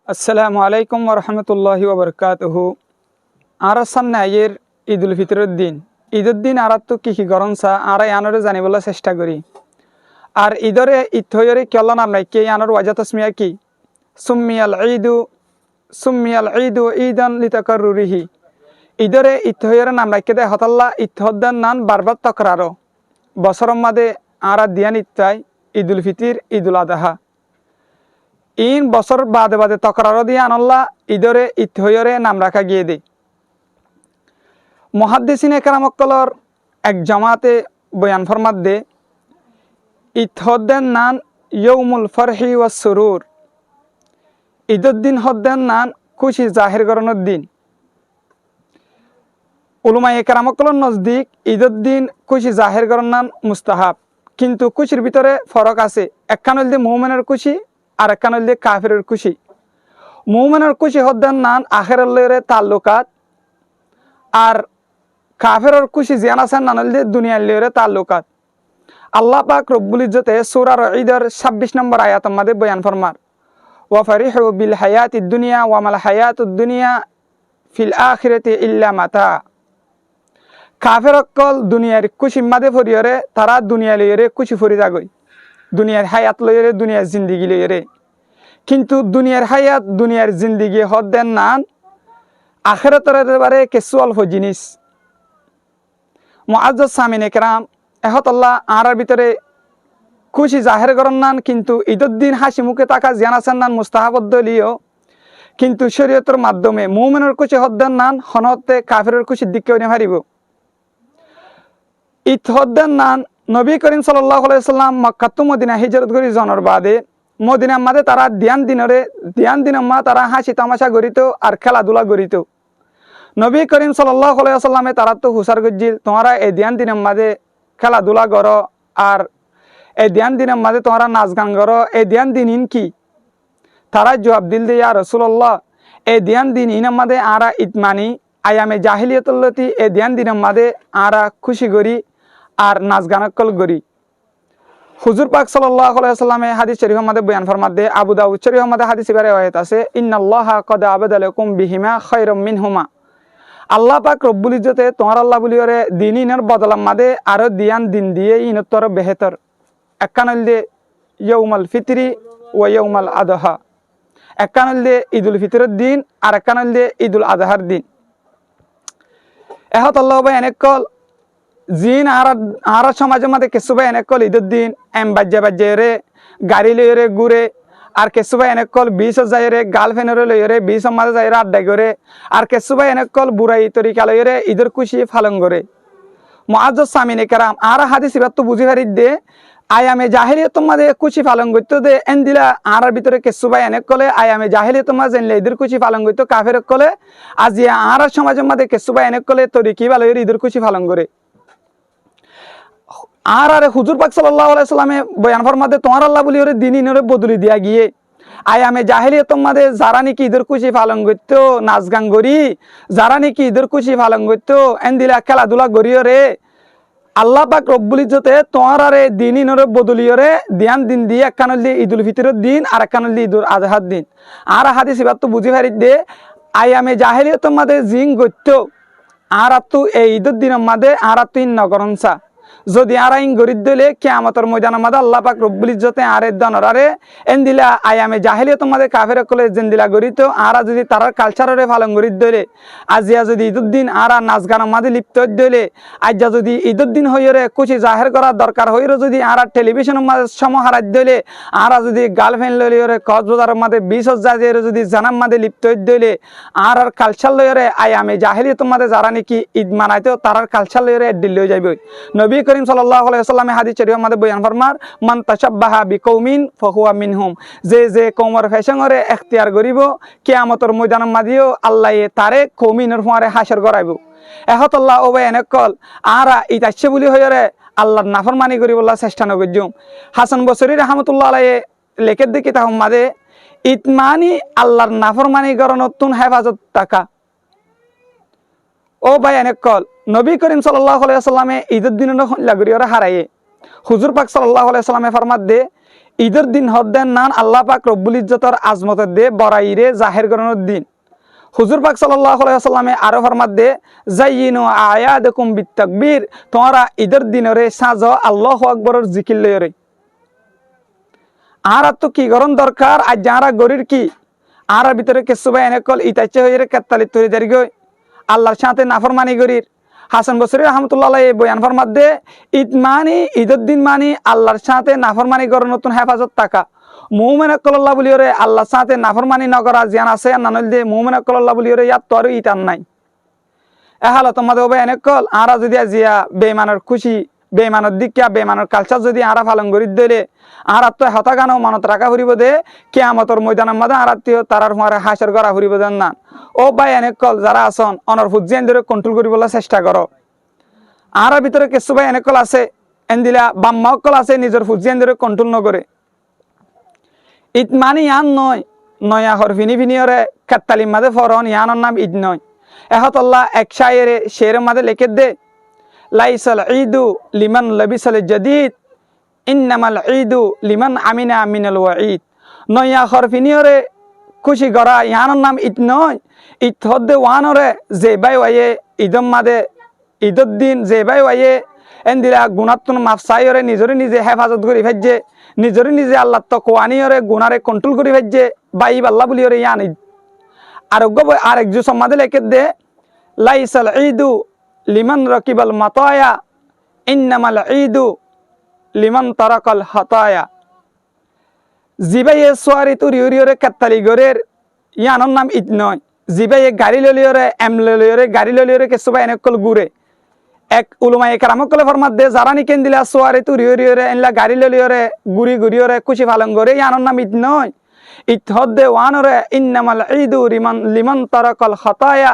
আসসালামু আলাইকুম ওরহমতুল্লাহি ওবরকাতুহু। আর সামনে আয়ের ঈদ উল ফিতরের দিন। ঈদের দিন আর তো কী গরমসা আর আনরে জানিবলৈ চেষ্টা করি। আর ঈদরে ইথরে কেলন আমরা কে আনর ওয়াজা তসমিয়া কি সুম্মিয়াল ঈদু ঈদান লিতাকাররুরিহি। ঈদরে ইথরে নাম রাখে দে হতাল্লা ইথদ্দান নান বারবার তকরারো বছরের মাদে আর দিয়ান ইত্তাই ঈদ উল ফিতির ঈদ উল আদহা ইন বছর বাদে বাদে তকরারো দিয়ে আনল্লা ঈদরে ইথরে নাম রাখা গিয়ে দে। মুহাদ্দিসিন একরামকলর এক জামাতে বয়ান ফরমাত দে ইথদ্দান নান ইয়ৌমুল ফরহি ওয়াস সুরুর। ঈদের দিন হদ্দান নান খুশি জাহির করানোর দিন। উলুমা একরামকলর নজদিক ঈদের দিন খুশি জাহির করান মুস্তাহাব, কিন্তু খুশির ভিতরে ফরক আছে। একখান হল দিয়ে মুমিনের খুশি আর একখান হল দিয়ে কাফিরের খুশি। মুমিনের খুশি হদ্দান নান আখেরের লয়রে তাল্লুকাত, আর কাফেরের খুশি জিয়ান আছেন নান হল দিয়ে দুনিয়ার লয়রে তাল্লুকাত। আল্লাহ পাক রব্বুল ইজ্জতে সূরা ঈদের 26 নম্বর আয়াত আমাদের বয়ান ফরমার ওয়া ফারিহু বিল হায়াতিদ দুনিয়া ওয়া মাল হায়াতুদ দুনিয়া ফিল আখিরাতি ইল্লা মাতা। কাফের অকল দুনিয়ার খুশি মাদে ফরিয়রে তারা দুনিয়া লইরে খুশি ফরি যাগই, দুনিয়ার হায়াত লইরে দুনিয়ার জিন্দিগি লইরে। কিন্তু দুনিয়ার হায়াত দুনিয়ার জিন্দিগি হদ দেন নান আখিরাতের এবারে কিছু অল্প জিনিস। মুআজ্জাজ সামিন একরাম এহতাল্লাহ আর ভিতরে খুশি জাহের করেন নান, কিন্তু ঈদের দিন হাসি মুখে তাকা জিয়ান আছেন নান মুস্তাহাবদ্দ লিও, কিন্তু শরীয়তের মাধ্যমে মুমিনের খুশি হদ দেন নান হনতে কাফেরের খুশির দিকে উনি হারিব। ঈদ হদ্দান নান নবী করিম সাল্লাল্লাহু আলাইহি সাল্লাম মক্কা টু মদিনা হিজরত করি জনের বাদে মদিনার মাঝে তারা দিয়ান দিনের মা তারা হাসি তামাশা করিত আর খেলাধুলা করিত। নবী করিম সাল্লাল্লাহু আলাইহি সাল্লামে তারা তো হুসার গজ্জিল তোমরা এই দিয়ান দিনের মাঝে খেলাধুলা করো আর এই দিয়ান দিনের মাঝে তোমরা নাচ গান করো, এই দিয়ান দিন ইন কি? তারা জবাব দিল দে ইয়া রাসূলুল্লাহ, এই দিয়ান দিন ইনের মাঝে আরা ইতমানি আয়ামে জাহিলিয়াতুল্লতি এই দিয়ান দিনের মাঝে আরা খুশি করি আর নাচ গানকল করি। হুজুর পাক সাল্লাল্লাহু আলাইহি ওয়াসাল্লামে হাদিস শরীফের মধ্যে বয়ান ফরমাত দে আবু দাউদ শরীফের মধ্যে হাদিস ইবারে আয়াত আছে ইন্নাল্লাহা কদ আবাদালাকুম বিহিমা খায়রাম মিনহুমা। আল্লাহ পাক রব্বুল ইজ্জতে তোমার আল্লাহ বলিওরে দিন ইনের বদলাম মাদে আরো দিয়ান দিন দিয়ে ইনতর বেহতর। একখান দে ইয়াউমাল ফিতরি ওয়া ইয়াউমাল আদহা, একখান দে ঈদুল ফিতরের দিন আর একখান দে ঈদুল আদহার দিন। এহত আল্লাহ ভাই এনেকল জিন আর সমাজের মধ্যে কিছু ভাই এনেকল ঈদের দিন এম বাজ্যে রে গাড়ি লইরে ঘুরে, আর কিছু ভাই এনেকল বিষ যাইরে গার্লফ্রেন্ডরে লইরে বিষ মাঝে যাইরে আড্ডা করে, আর কিছু ভাই এনেকল বুড়াই তরিকা লইরে ঈদের খুশি ফালন করে। মুআজ্জাজ সামিন একরাম আর হাদিস ইবাত তো বুঝি পারি দে আয়ামে জাহিলিয়ত মাঝে খুশি পালন করতে দে এন দিলা আর ভিতরে কিছু ভাই এনে কলে আয়ামে জাহিলিয়ত মাঝে ঈদের খুশি পালন করতে কাফের কলে আজি আর সমাজের মাঝে কিছু ভাই এনে কলে তরি কি ভালো ঈদের খুশি পালন করে। আর হুজুর পাক সাল্লাল্লাহু আলাইহি সাল্লামে বয়ান ফরমাতে তোমার আল্লাহ বলি ওরে দিন ইনরে বদলি দিয়া গিয়ে আয়ামে জাহিলিয়ত মাঝে যারা নাকি ঈদের খুশি পালন করতো নাচ গান করি, যারা নাকি ঈদের খুশি পালন করতো এন দিলা খেলাধুলা করিও রে আল্লাহ পাক রব্বুল ইজ্জতে তোমার আরে দিন ইনরে বদলিয়রে দিয়ান দিন দিয়ে একখান দিয়ে ঈদুল ফিতরের দিন আর একখান দিয়ে ঈদুল আজহার দিন। আর হাদিস এবার তো বুঝি পারি দে আয়ামে জাহিলিয়তের মাঝে জিং গত্য আর তো এই ঈদের দিনের মাঝে আর তো ইন নগরনসা যদি আর ইন গরিব দিলে কিয়ামতের ময়দানের মাঝে আল্লাহ পাক রব্বুল ইজ্জতে আর দনরারে এন দিলা আয়ামে জাহিলিয়তের মাঝে কাফের কলে যেন দিলা গরিত আর যদি তার কালচারে পালন গরিব দিলে আজিয়া যদি ঈদের দিন আর নাচ গানের মাঝে লিপ্ত দিলে আজ্জা যদি ঈদের দিন হইরে খুশি জাহের করার দরকার হইরে যদি আর টেলিভিশনের মাঝে সমহারাত দিলে আর যদি গার্লফ্রেন্ড লইরে কক্সবাজারের মাঝে 20 জাজের যদি জানার মাঝে লিপ্ত দিলে আর কালচার লইরে আয়ামে জাহিলিয়তের মাঝে যারা নাকি ঈদ মানাইতো তার কালচার লইরে এডিল লই যাইবে। নবী করিম সাল্লাল্লাহু আলাইহি ওয়াসাল্লামে হাদিস শরীফের মধ্যে বয়ান ফরমার মান তাশাব্বাহা বিকৌমিন ফাহুয়া মিনহুম, যে কওমের ফ্যাশনরে ইখতিয়ার করিব কিয়ামতের ময়দানের মাঝেও আল্লাহ তারে কওমিনের ফুয়ারে হাসর করাইব। এহত আল্লাহ ও ভাই এনেকল আর ইতাচ্ছে বলি হইরে আল্লাহর নাফরমানি করিবল্লাহ চেষ্টা নগজ্জুম। হাসান বসরি রাহমাতুল্লাহ আলাইহি লেখের দিকে তাহম মাঝে ইতমানি আল্লাহর নাফরমানি করার নতুন হেফাজত টাকা। ও ভাই এনেকল নবী করিম সাল্লাল্লাহু আলাইহি ওয়াসাল্লামে ঈদের দিন লাগরিয়রা হারায়ে হুজুর পাক সাল্লাল্লাহু আলাইহি ওয়াসাল্লামে ফরমাত দে ঈদের দিন হদ্দেন নান আল্লাহ পাক রব্বুল ইজ্জতর আজমতের দে বড়াইরে জাহের করানোর দিন। হুজুর পাক সাল্লাল্লাহু আলাইহি ওয়াসাল্লামে আরো ফরমাত দে জাইয়িনু আয়াদাকুম বিতাকবীর, তোমরা ঈদের দিনরে সাজ আল্লাহু আকবরের জিকির লয়রে। আর তো কি গরম দরকার আজ যারা গরির কি আর ভিতরে কিছু ভাই এনেকল ইতাইছে হয়ে কেতালি তৈরি দাঁড়ি গই আল্লাহর সাথে নাফরমানি গরির। হাসান বসরি রহমতুল্লাহ এই বয়ান ফরমাত দে ঈদ মানি ঈদের দিন মানি আল্লাহর সাথে নাফরমানি গর নতুন হেফাজত টাকা মুমিন কল্লাহ বলিওরে আল্লাহর সাথে নাফরমানি নগর জিয়ান আছে আর নানল দে মুমিন কল্লাহ বলিওরে ইয়াত তো আর ইতান নাই। এহাল তোমাদের ভাই এনেকল আরা যদি আজিয়া বেঈমানের খুশি বেঈমানের দিকা বেঈমানের কালচার যদি আরা পালন করি দিলে আর তো হতাগানো মানত রাখা ফুরিব দে কিয়ামতের ময়দানের মধ্যে আর তারার মারে হাসর করা ফুরিব দেন না। ও ভাই এনেকল যারা আসন অনর ফুজিয়ান ধরে কন্ট্রোল করিবলৈ চেষ্টা করো। আর ভিতরে কিছু ভাই এনেকল আছে এনদিলা বাম্মাকল আছে নিজের ফুজিয়ান ধরে কন্ট্রোল নকরে। ঈদ মানি ইয়ান নয় নয়া হর ফিনি ফিনিয়রে কাত্তালিম মাদে ফরন ইয়ানোর নাম ঈদ নয়। এহতল্লাহ এক শায়েরে শেরের মাদে লিখে দে লাইসাল ঈদু লিমান লাবিসাল জাদিদ ইন্নামাল ঈদু লিমান আমিনা মিনাল ওয়াঈদ। নয়া হর ফিনিয়রে খুশি করা ইয়ানোর নাম ঈদ নয়। ঈদ হদ্দে ওয়ানরে যে বাই ওয়াইয়ে ঈদম মাদে ঈদের দিন যে বাই ওয়াইয়ে এনদিলা গুণাত্মন মাফসাইরে নিজরে নিজে হেফাজত করি ফেলছে নিজরে নিজে আল্লাহ তো কোয়ানিয়রে গুণারে কন্ট্রোল করি ফেলছে বাই আল্লাহ বলিওরে ইয়ান ঈদ। আরোগ্য আরেক জু সম্মাদে লেখে দে লাইসাল ঈদু লিমান রকিবাল মাতায়া ইন্নামাল ঈদু লিমান তারাকাল হাতায়া। জিবাইয়ে সোয়ারি তুরি উরিয়রে কাত্তালি গরের ইয়ানোর নাম ঈদ নয়। জিবাইয়ে গাড়ি ললিয়রে এম ললিয়রে গাড়ি ললিয়রে কেসুবা এনেকল গুরে এক উলুমায়ে কেরামকলে ফরমাত দে যারা নিকেন দিলা সোয়ারি তুরি উরিয়রে এনলা গাড়ি ললিয়রে গুড়ি গুড়িয়রে খুশি পালন করে ইয়ানোর নাম ঈদ নয়। ঈদ হদ্দে ওয়ানরে ইন্নামাল ঈদু লিমান তারাকাল হাতায়া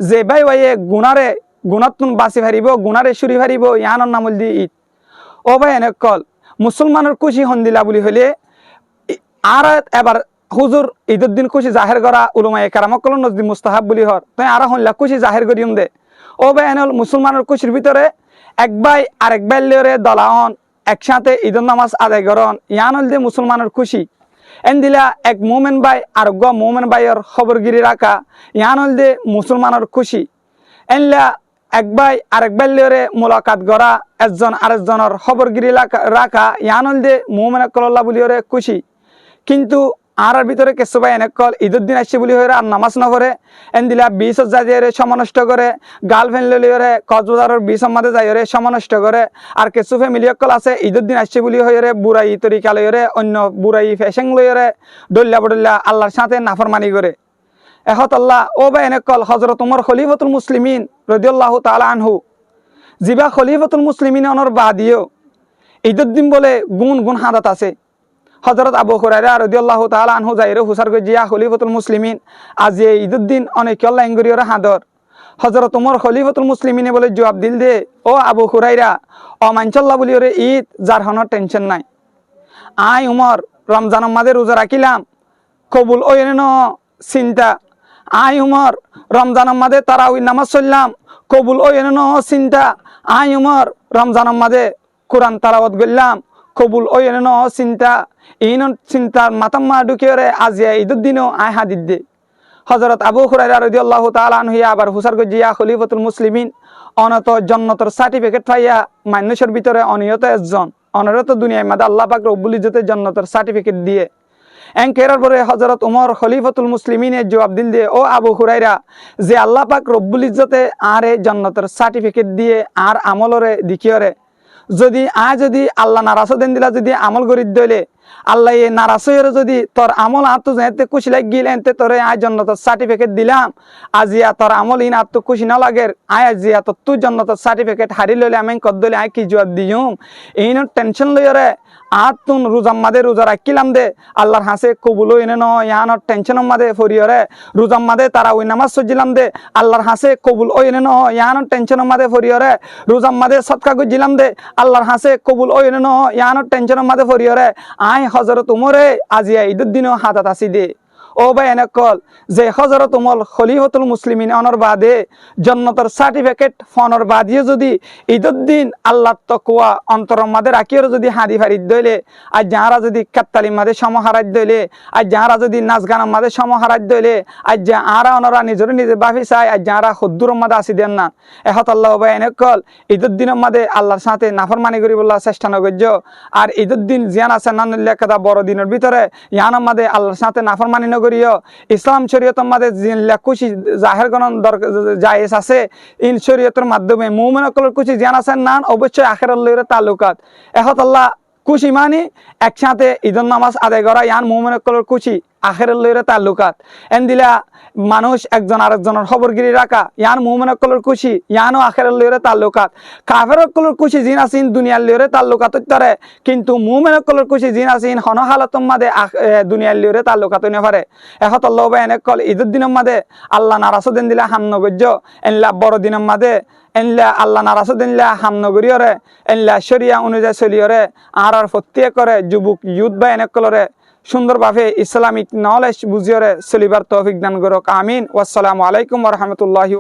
যে বাই ওয়াইয়ে গুনারে গুণাত্মন বাঁচি ফারিব গুনারে সুরি ফারিব ইয়ানোর নাম দি ঈদ। ও ভাই এনেকল মুসলমানের খুশি হন্দিলা বলি হলে আর এবার হুজুর ঈদের দিন খুশি জাহের করা উলুমায়ে কেরামকল নজদি মুস্তাহাব বলি হর তাই আর হনলা খুশি জাহের করিম দে। ও ভাই এনেল মুসলমানের খুশির ভিতরে এক ভাই আরেক ভাই লেরে দলাহন একসাথে ঈদের নামাজ আদায় করন ইয়ানল দে মুসলমানের খুশি। এনদিলা এক মোমেন ভাই আরোগ্য মোমেন ভাইয়ের খবরগিরি রাখা ইয়ানল দে মুসলমানের খুশি। এনলা এক ভাই আরেক ভাই লেরে মোলাকাত করা একজন আরেকজনের খবরগিরি রাখা ইয়ানল দে মোমেন কল্লাহ বলিওরে খুশি। কিন্তু আর ভিতরে কিছু ভাই এনেকল ঈদের দিন আসছে বলি হয়ে আর নামাজ নপড়ে এনদিলা 20,000 যাইরে সমানষ্ট করে গার্লফ্রেন্ড ললিয়রে কক্সবাজারের 20 মাদে যাইরে সমানষ্ট করে। আর কিছু ফ্যামিলি অকল আছে ঈদের দিন আসছে বলি হয়ে বুড়াই তরিকা লইরে অন্য বুড়াই ফ্যাশন লইরে ডল্লা বডল্লা আল্লাহর সাথে নাফরমানি করে। এহতল্লাহ ও ভাই এনেকল হযরত উমর খলিফাতুল মুসলিমিন রাদিয়াল্লাহু তাআলা আনহু জিবা খলিফাতুল মুসলিমিন অনর বাদিও ঈদের দিন বলে গুণ গুণ হাদাত আছে। হযরত আবু হুরায়রা রাদিয়াল্লাহু তাআলা আনহু যাইরে হুসার গজিয়া খলিফাতুল মুসলিমিন আজ এই ঈদের দিন অনেক আল্লাহ ইংগরিয়র হাদর। হযরত উমর খলিফাতুল মুসলিমিনে বলে জবাব দিল দে ও আবু হুরায়রা অমানচাল্লাহ বলিওরে ঈদ যার হনর টেনশন নাই। আই উমর রমজানের মাঝে রোজা রাখিলাম কবুল ওইন চিন্তা। আই উমর রমজানের মাঝে তারাউই নামাজ চললাম কবুল ওইন চিন্তা। আই উমর রমজানের মাঝে কোরআন তালাওয়াত করলাম কবুল ওইন চিন্তা। ইন চিন্তার মাতাম্মা ঢুকিয়ে আজিয়া ঈদের দিনও আয় হাদিদ দে। হযরত আবু হুরায়রা রাদিয়াল্লাহু তাআলা আনহু আবার হুসার গজিয়া খলিফাতুল মুসলিমিন অনত জান্নাতের সার্টিফিকেট পাইয়া মানুষের ভিতরে অনিয়ত একজন অনরত দুনিয়ায় মাদা আল্লাহ পাক রব্বুল ইজ্জতের জান্নাতের সার্টিফিকেট দিয়ে এনকেরার পরে হযরত উমর খলিফাতুল মুসলিমিনের জবাব দিল দিয়ে ও আবু হুরায়রা যে আল্লাহ পাক রব্বুল ইজ্জতে আরে জান্নাতের সার্টিফিকেট দিয়ে আর আমলরে দিকিয়রে যদি যদি আল্লাহ নারাজ দেন দিলা যদি আমল করি দইলে আল্লাহ এই নারাজ হয়ে যদি তোর আমল আত্ম যেতে খুশি লাগিল এনতে তোরে আয় জান্নাতের সার্টিফিকেট দিলাম আজিয়া তোর আমল ইন আত্ম খুশি না লাগের আয় আজিয়া তো তুই জান্নাতের সার্টিফিকেট হারি লইলে আমি কদ দইলে আয় কি জবাব দিউম এইন টেনশন লইরে আতুন রোজার মাদে রোজা রাখিলাম দে আল্লাহর হাসে কবুল হইনে ন ইয়ানোর টেনশনের মাদে ফরিয়রে রোজার মাদে তারা ওই নামাজ সজিলাম দে আল্লাহর হাসে কবুল হইনে ন ইয়ানোর টেনশনের মাদে ফরিয়রে রোজার মাদে সদকা গজিলাম দে আল্লাহর হাসে কবুল হইনে ন ইয়ানোর টেনশনের মাদে ফরিয়রে আই হযরত উমরে আজিয়া ঈদের দিনও হাতাত আসি দে। ও ভাই এনেকল যে হজরত উমর খলিফতুল মুসলিমিন অনর বাদে জন্নতর সার্টিফিকেট ফনর বাদিয়ে যদি ঈদের দিন আল্লাহ তকুয়া অন্তরের মাঝে রাখিও যদি হাদি ফারিদ দইলে আর যাহারা যদি কাত্তালির মাঝে সমহারাত দইলে আর যাহারা যদি নাচ গানের মাঝে সমহারাত দইলে আর যাহারা অনরা নিজের নিজে বাফি চায় আর যাহারা হদ্দুর মাঝে আসি দেন না এহত আল্লাহ ভাই এনেকল ঈদের দিনের মাঝে আল্লাহর সাথে নাফরমানি করি বললা চেষ্টা নগর্য আর ঈদের দিন জিয়ান আছে নানুল্লাহ কাদা বড় দিনের ভিতরে ইয়ানোর মাঝে আল্লাহর সাথে নাফরমানি নগরীয় ইসলাম শরীয়তের মাঝে জিনলা খুশি জাহের গণন জায়েজ আছে ইন শরীয়তের মাধ্যমে মুমিনসকলের খুশি জিয়ান আছেন নান অবশ্যই আখিরাত লইরে তালুকাত এহত আল্লাহ খুশি মানি একসাথে ঈদের নামাজ আদায় করা ইয়ান মুমিনসকলের খুশি আখিরাত লইরে তালুকাত এন দিলা মানুষ একজন আরেকজনের খবরগিরি রাখা ইয়ান মুমিনসকলের খুশি ইয়ানও আখিরাত লইরে তালুকাত কাফেরসকলের খুশি জিন আছিন দুনিয়ার লইরে তালুকাত তরে কিন্তু মুমিনসকলের খুশি জিন আছিন হন হালাতর মাঝে দুনিয়ার লইরে তালুকাত হইনে পারে এহত আল্লাহ এনেকল ঈদের দিনের মাঝে আল্লাহ নারাজ দেন দিলা হাম নগর্য এনলা বড় দিনের মাঝে এনলা আল্লাহ নারাজ দিনলা হাম নগরীয়রে এনলা শরিয়া অনুযায়ী চলিয়রে আর প্রত্যেক করে যুবক ইউথ বা এনেকলরে সুন্দরভাবে ইসলামিক নলেজ বুঝিয়রে চলিবার তৌফিক দান করুক আমিন ওয়াসসালামু আলাইকুম ওয়া রাহমাতুল্লাহি